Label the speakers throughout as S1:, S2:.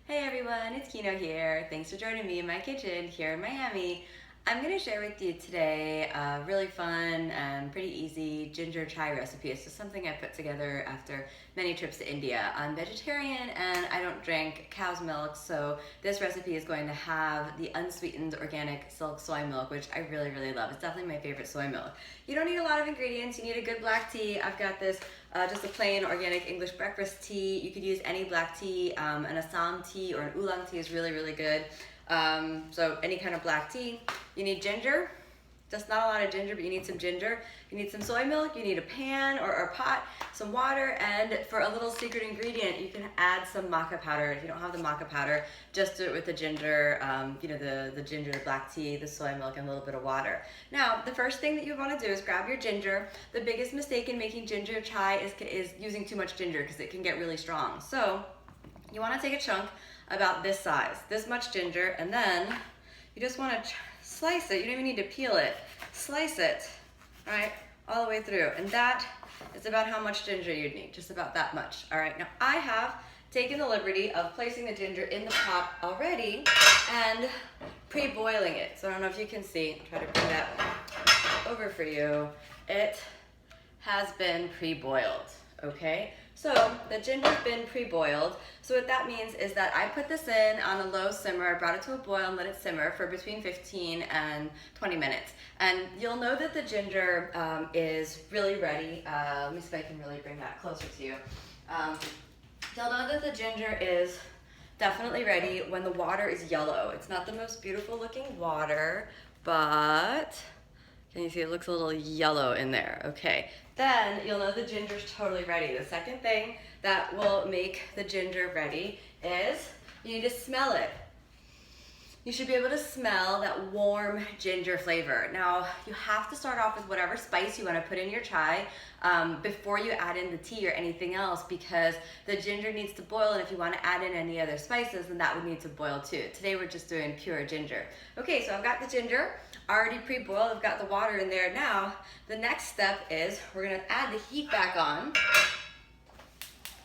S1: Hey everyone, it's Kino here. Thanks for joining me in my kitchen here in Miami. I'm going to share with you today a really fun and pretty easy ginger chai recipe. It's just something I put together after many trips to India. I'm vegetarian and I don't drink cow's milk, so this recipe is going to have the unsweetened organic silk soy milk, which I really love. It's definitely my favorite soy milk. You don't need a lot of ingredients. You need a good black tea. I've got this just a plain organic English breakfast tea. You could use any black tea. An Assam tea or an oolong tea is really good. So any kind of black tea. You need ginger, just not a lot of ginger, but you need some ginger. You need some soy milk, you need a pan or a pot, some water, and for a little secret ingredient, you can add some maca powder. If you don't have the maca powder, just do it with the ginger, the ginger, the black tea, the soy milk, and a little bit of water. Now, the first thing that you want to do is grab your ginger. The biggest mistake in making ginger chai is using too much ginger because it can get really strong. So, you want to take a chunk about this size, this much ginger, and then you just want to slice it. You don't even need to peel it. Slice it, all right, all the way through. And that is about how much ginger you'd need, just about that much. All right, now I have taken the liberty of placing the ginger in the pot already and pre-boiling it. So I don't know if you can see, I'll try to bring that over for you. It has been pre-boiled, okay? So the ginger's been pre-boiled. So what that means is that I put this in on a low simmer, brought it to a boil and let it simmer for between 15 and 20 minutes. And you'll know that the ginger is really ready. Let me see if I can really bring that closer to you. You'll know that the ginger is definitely ready when the water is yellow. It's not the most beautiful looking water, but can you see it looks a little yellow in there? Okay, then you'll know the ginger's totally ready. The second thing that will make the ginger ready is you need to smell it. You should be able to smell that warm ginger flavor. Now, you have to start off with whatever spice you want to put in your chai before you add in the tea or anything else, because the ginger needs to boil, and if you want to add in any other spices, then that would need to boil too. Today we're just doing pure ginger. Okay, so I've got the ginger already pre-boiled. I've got the water in there. Now, the next step is we're going to add the heat back on.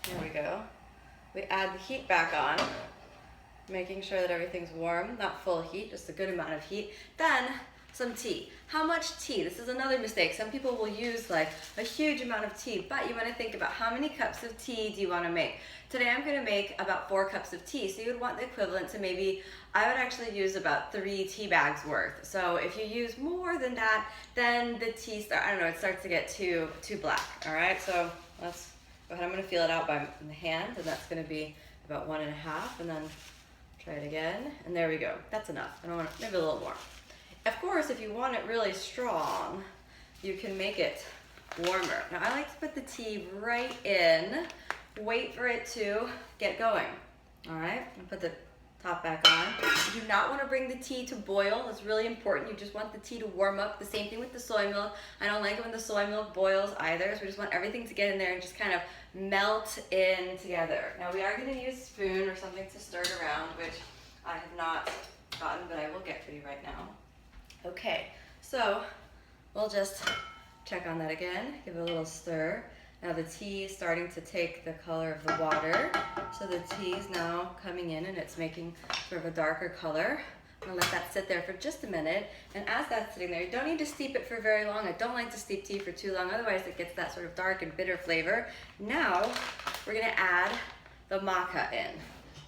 S1: There we go. We add the heat back on, making sure that everything's warm, not full heat, just a good amount of heat. Then some tea. How much tea? This is another mistake. Some people will use like a huge amount of tea, but you want to think about how many cups of tea do you want to make. Today I'm going to make about 4 cups of tea, so you would want the equivalent to maybe, I would actually use about 3 tea bags worth. So if you use more than that, then the tea it starts to get too black. All right, so let's go ahead. I'm going to feel it out by the hand, and that's going to be about 1.5, and then try it again, and there we go. That's enough. I don't want to, maybe a little more. Of course, if you want it really strong, you can make it warmer. Now, I like to put the tea right in, wait for it to get going. All right, I'll put the top back on. You do not want to bring the tea to boil. That's really important. You just want the tea to warm up. The same thing with the soy milk. I don't like it when the soy milk boils either, so we just want everything to get in there and just kind of melt in together. Now, we are going to use a spoon or something to stir it around, which I have not gotten, but I will get for you right now. Okay, so we'll just check on that again, give it a little stir. Now the tea is starting to take the color of the water, so the tea is now coming in and it's making sort of a darker color. I'm gonna let that sit there for just a minute, and as that's sitting there, you don't need to steep it for very long. I don't like to steep tea for too long, otherwise it gets that sort of dark and bitter flavor. Now, we're gonna add the maca in.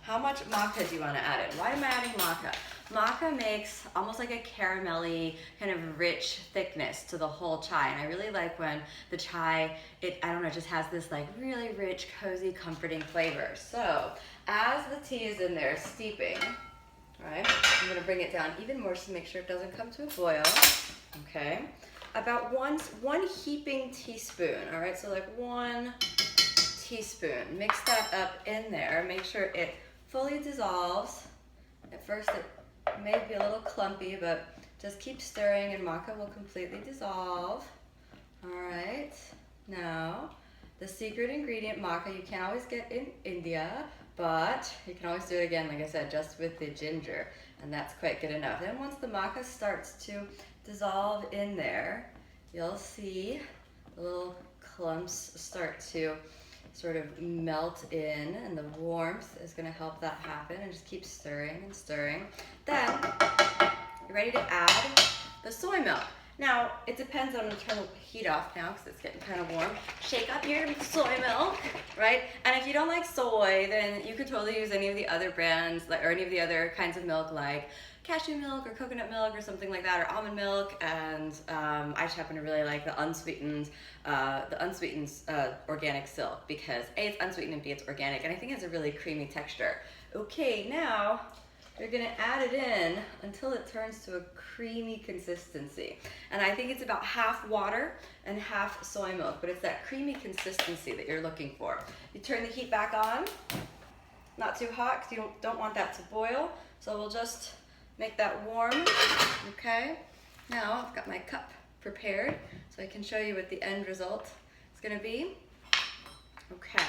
S1: How much maca do you wanna add in? Why am I adding maca? Maca makes almost like a caramelly, kind of rich thickness to the whole chai, and I really like when the chai, just has this like really rich, cozy, comforting flavor. So, as the tea is in there steeping, right, I'm gonna bring it down even more just to make sure it doesn't come to a boil, okay? About one heaping teaspoon, all right, so like 1 teaspoon. Mix that up in there, make sure it fully dissolves. At first it may be a little clumpy, but just keep stirring and maca will completely dissolve. All right, now the secret ingredient maca you can't always get in India, but you can always do it again, like I said, just with the ginger, and that's quite good enough. Then once the maca starts to dissolve in there, you'll see the little clumps start to sort of melt in, and the warmth is gonna help that happen, and just keep stirring and stirring. Then you're ready to add the soy milk. Now, it depends. I'm gonna turn the heat off now because it's getting kind of warm. Shake up your soy milk, right? And if you don't like soy, then you could totally use any of the other brands, or any of the other kinds of milk, like cashew milk or coconut milk or something like that, or almond milk. And I just happen to really like the unsweetened organic Silk, because A, it's unsweetened, and B, it's organic, and I think it has a really creamy texture. Okay, now you're gonna add it in until it turns to a creamy consistency. And I think it's about half water and half soy milk, but it's that creamy consistency that you're looking for. You turn the heat back on, not too hot because you don't want that to boil. So we'll just make that warm, okay? Now I've got my cup prepared so I can show you what the end result is gonna be. Okay.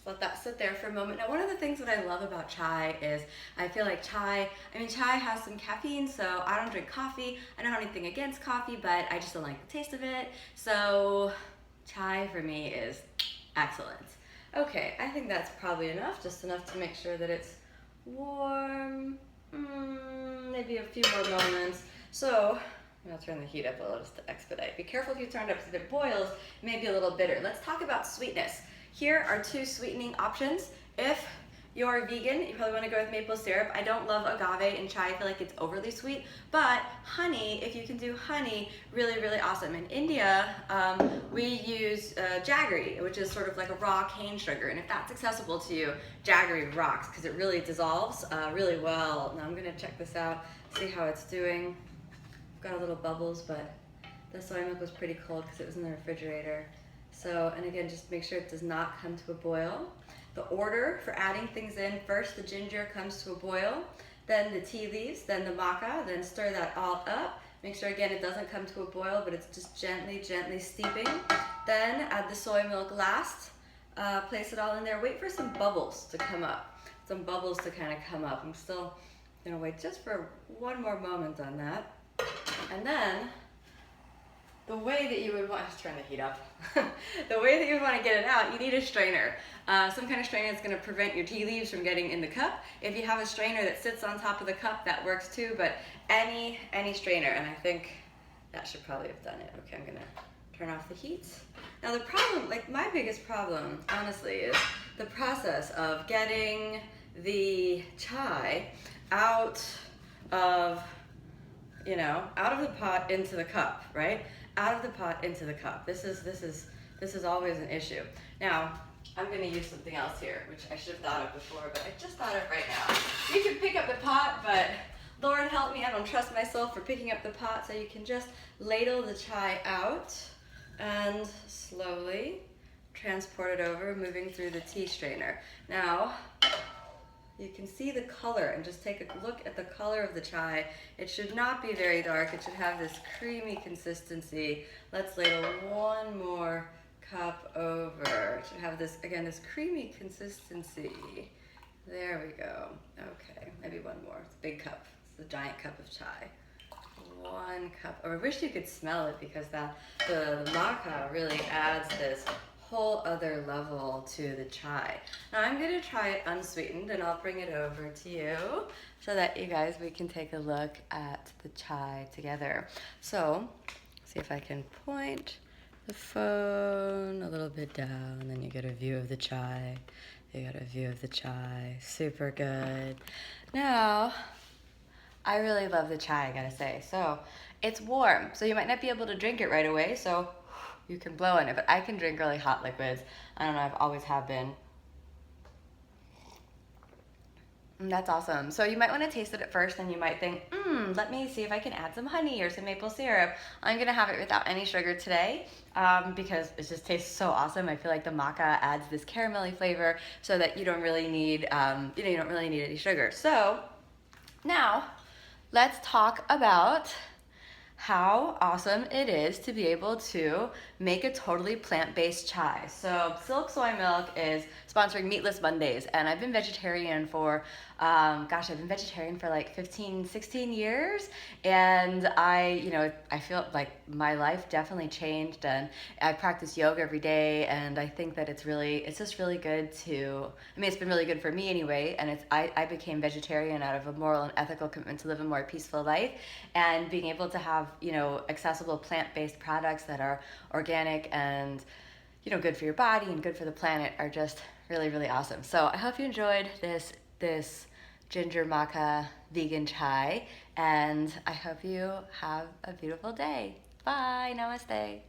S1: Let that sit there for a moment. Now, one of the things that I love about chai is I feel like chai has some caffeine, so I don't drink coffee. I don't have anything against coffee, but I just don't like the taste of it. So chai for me is excellent. Okay, I think that's probably enough, just enough to make sure that it's warm. Maybe a few more moments. So I'll turn the heat up a little just to expedite. Be careful if you turn it up because if it boils, it may be a little bitter. Let's talk about sweetness. Here are two sweetening options. If you're vegan, you probably want to go with maple syrup. I don't love agave in chai. I feel like it's overly sweet. But honey, if you can do honey, really, really awesome. In India, we use jaggery, which is sort of like a raw cane sugar. And if that's accessible to you, jaggery rocks because it really dissolves really well. Now I'm going to check this out, see how it's doing. I've got a little bubbles, but the soy milk was pretty cold because it was in the refrigerator. So, and again, just make sure it does not come to a boil. The order for adding things in: first the ginger comes to a boil, then the tea leaves, then the maca, then stir that all up. Make sure again it doesn't come to a boil, but it's just gently, gently steeping. Then add the soy milk last. Place it all in there. Wait for some bubbles to come up. Some bubbles to kind of come up. I'm still gonna wait just for one more moment on that. And then the way that you would want, just turn the heat up. The way that you would want to get it out, you need a strainer. Some kind of strainer that's going to prevent your tea leaves from getting in the cup. If you have a strainer that sits on top of the cup, that works too, but any strainer, and I think that should probably have done it. Okay, I'm going to turn off the heat. Now the problem, like my biggest problem, honestly, is the process of getting the chai out of the pot into the cup, right? Out of the pot into the cup. This is always an issue. Now, I'm gonna use something else here, which I should have thought of before, but I just thought of right now. You can pick up the pot, but Lord help me, I don't trust myself for picking up the pot, so you can just ladle the chai out and slowly transport it over, moving through the tea strainer. Now, you can see the color, and just take a look at the color of the chai. It should not be very dark. It should have this creamy consistency. Let's ladle one more cup over. It should have this, again, this creamy consistency. There we go. Okay, maybe one more. It's a big cup. It's a giant cup of chai. One cup. Oh, I wish you could smell it because the maca really adds this whole other level to the chai. Now I'm gonna try it unsweetened, and I'll bring it over to you so that we can take a look at the chai together. So, see if I can point the phone a little bit down, and then you get a view of the chai. You got a view of the chai, super good. Now, I really love the chai, I gotta say. So, it's warm, so you might not be able to drink it right away, so you can blow in it, but I can drink really hot liquids. I don't know, I've always have been. And that's awesome. So you might want to taste it at first, and you might think, let me see if I can add some honey or some maple syrup. I'm gonna have it without any sugar today because it just tastes so awesome. I feel like the maca adds this caramelly flavor so that you don't really need, you don't really need any sugar. So now let's talk about how awesome it is to be able to make a totally plant-based chai. So Silk Soy Milk is sponsoring Meatless Mondays, and I've been vegetarian for, I've been vegetarian for like 15, 16 years, and I feel like my life definitely changed, and I practice yoga every day, and I think that it's just really good it's been really good for me anyway, and I became vegetarian out of a moral and ethical commitment to live a more peaceful life, and being able to have, accessible plant-based products that are organic and, good for your body and good for the planet are just really, really awesome. So I hope you enjoyed this Ginger Maca vegan chai, and I hope you have a beautiful day. Bye, namaste.